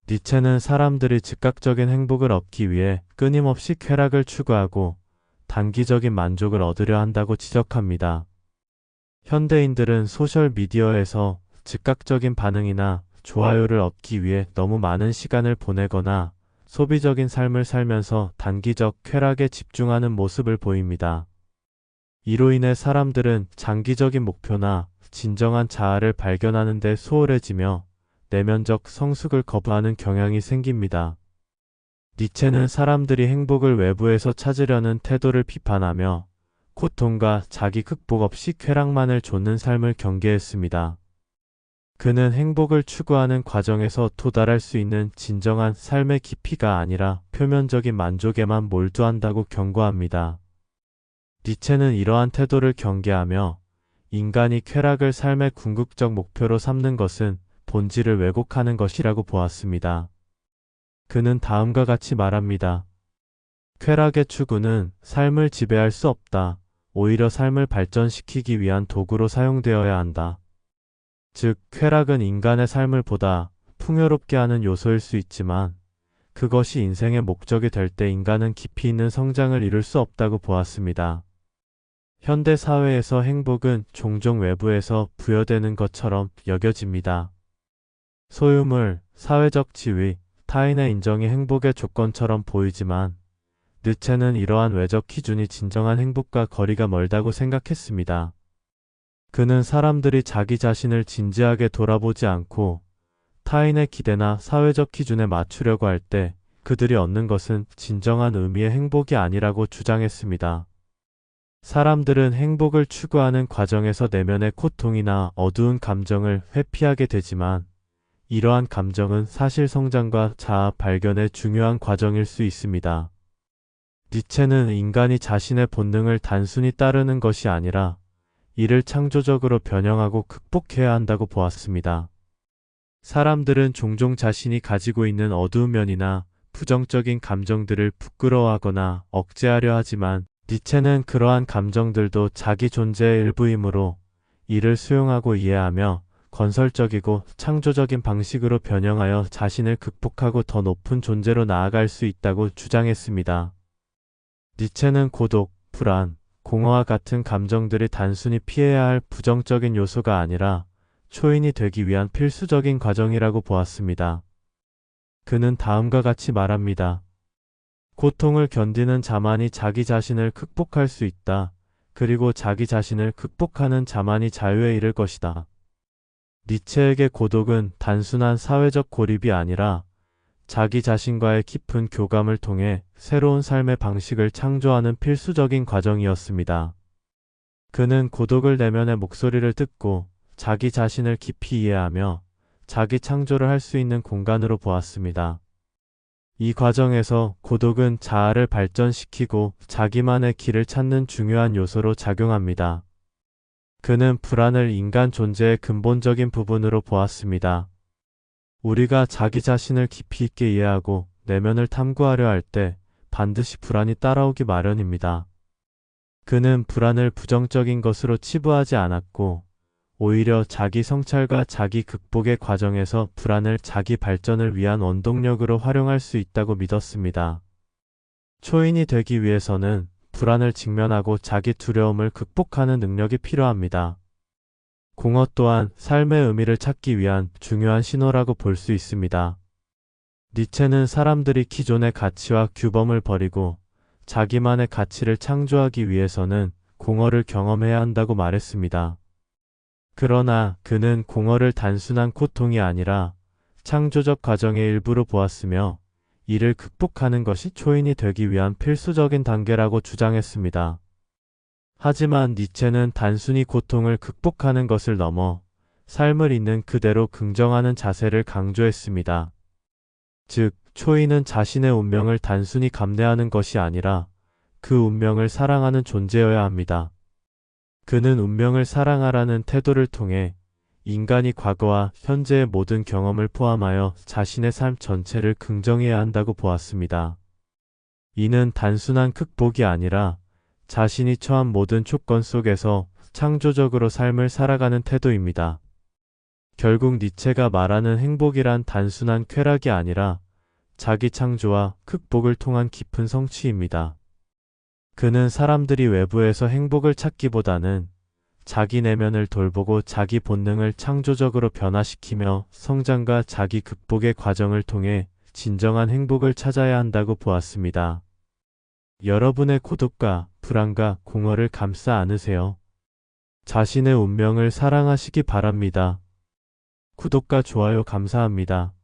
니체는 사람들이 즉각적인 행복을 얻기 위해 끊임없이 쾌락을 추구하고 단기적인 만족을 얻으려 한다고 지적합니다. 현대인들은 소셜미디어에서 즉각적인 반응이나 좋아요를 얻기 위해 너무 많은 시간을 보내거나 소비적인 삶을 살면서 단기적 쾌락에 집중하는 모습을 보입니다. 이로 인해 사람들은 장기적인 목표나 진정한 자아를 발견하는 데 소홀해지며 내면적 성숙을 거부하는 경향이 생깁니다. 니체는 사람들이 행복을 외부에서 찾으려는 태도를 비판하며 고통과 자기 극복 없이 쾌락만을 좇는 삶을 경계했습니다. 그는 행복을 추구하는 과정에서 도달할 수 있는 진정한 삶의 깊이가 아니라 표면적인 만족에만 몰두한다고 경고합니다. 니체는 이러한 태도를 경계하며 인간이 쾌락을 삶의 궁극적 목표로 삼는 것은 본질을 왜곡하는 것이라고 보았습니다. 그는 다음과 같이 말합니다. 쾌락의 추구는 삶을 지배할 수 없다. 오히려 삶을 발전시키기 위한 도구로 사용되어야 한다. 즉, 쾌락은 인간의 삶을 보다 풍요롭게 하는 요소일 수 있지만 그것이 인생의 목적이 될 때 인간은 깊이 있는 성장을 이룰 수 없다고 보았습니다. 현대 사회에서 행복은 종종 외부에서 부여되는 것처럼 여겨집니다. 소유물, 사회적 지위, 타인의 인정이 행복의 조건처럼 보이지만 니체는 이러한 외적 기준이 진정한 행복과 거리가 멀다고 생각했습니다. 그는 사람들이 자기 자신을 진지하게 돌아보지 않고 타인의 기대나 사회적 기준에 맞추려고 할 때 그들이 얻는 것은 진정한 의미의 행복이 아니라고 주장했습니다. 사람들은 행복을 추구하는 과정에서 내면의 고통이나 어두운 감정을 회피하게 되지만 이러한 감정은 사실 성장과 자아 발견의 중요한 과정일 수 있습니다. 니체는 인간이 자신의 본능을 단순히 따르는 것이 아니라 이를 창조적으로 변형하고 극복해야 한다고 보았습니다. 사람들은 종종 자신이 가지고 있는 어두운 면이나 부정적인 감정들을 부끄러워하거나 억제하려 하지만 니체는 그러한 감정들도 자기 존재의 일부이므로 이를 수용하고 이해하며 건설적이고 창조적인 방식으로 변형하여 자신을 극복하고 더 높은 존재로 나아갈 수 있다고 주장했습니다. 니체는 고독, 불안, 공허와 같은 감정들이 단순히 피해야 할 부정적인 요소가 아니라 초인이 되기 위한 필수적인 과정이라고 보았습니다. 그는 다음과 같이 말합니다. 고통을 견디는 자만이 자기 자신을 극복할 수 있다. 그리고 자기 자신을 극복하는 자만이 자유에 이를 것이다. 니체에게 고독은 단순한 사회적 고립이 아니라 자기 자신과의 깊은 교감을 통해 새로운 삶의 방식을 창조하는 필수적인 과정이었습니다. 그는 고독을 내면의 목소리를 듣고 자기 자신을 깊이 이해하며 자기 창조를 할 수 있는 공간으로 보았습니다. 이 과정에서 고독은 자아를 발전시키고 자기만의 길을 찾는 중요한 요소로 작용합니다. 그는 불안을 인간 존재의 근본적인 부분으로 보았습니다. 우리가 자기 자신을 깊이 있게 이해하고 내면을 탐구하려 할 때 반드시 불안이 따라오기 마련입니다. 그는 불안을 부정적인 것으로 치부하지 않았고 오히려 자기 성찰과 자기 극복의 과정에서 불안을 자기 발전을 위한 원동력으로 활용할 수 있다고 믿었습니다. 초인이 되기 위해서는 불안을 직면하고 자기 두려움을 극복하는 능력이 필요합니다. 공허 또한 삶의 의미를 찾기 위한 중요한 신호라고 볼 수 있습니다. 니체는 사람들이 기존의 가치와 규범을 버리고 자기만의 가치를 창조하기 위해서는 공허를 경험해야 한다고 말했습니다. 그러나 그는 공허를 단순한 고통이 아니라 창조적 과정의 일부로 보았으며 이를 극복하는 것이 초인이 되기 위한 필수적인 단계라고 주장했습니다. 하지만 니체는 단순히 고통을 극복하는 것을 넘어 삶을 있는 그대로 긍정하는 자세를 강조했습니다. 즉, 초인은 자신의 운명을 단순히 감내하는 것이 아니라 그 운명을 사랑하는 존재여야 합니다. 그는 운명을 사랑하라는 태도를 통해 인간이 과거와 현재의 모든 경험을 포함하여 자신의 삶 전체를 긍정해야 한다고 보았습니다. 이는 단순한 극복이 아니라 자신이 처한 모든 조건 속에서 창조적으로 삶을 살아가는 태도입니다. 결국 니체가 말하는 행복이란 단순한 쾌락이 아니라 자기 창조와 극복을 통한 깊은 성취입니다. 그는 사람들이 외부에서 행복을 찾기보다는 자기 내면을 돌보고 자기 본능을 창조적으로 변화시키며 성장과 자기 극복의 과정을 통해 진정한 행복을 찾아야 한다고 보았습니다. 여러분의 고독과 불안과 공허를 감싸 안으세요. 자신의 운명을 사랑하시기 바랍니다. 구독과 좋아요 감사합니다.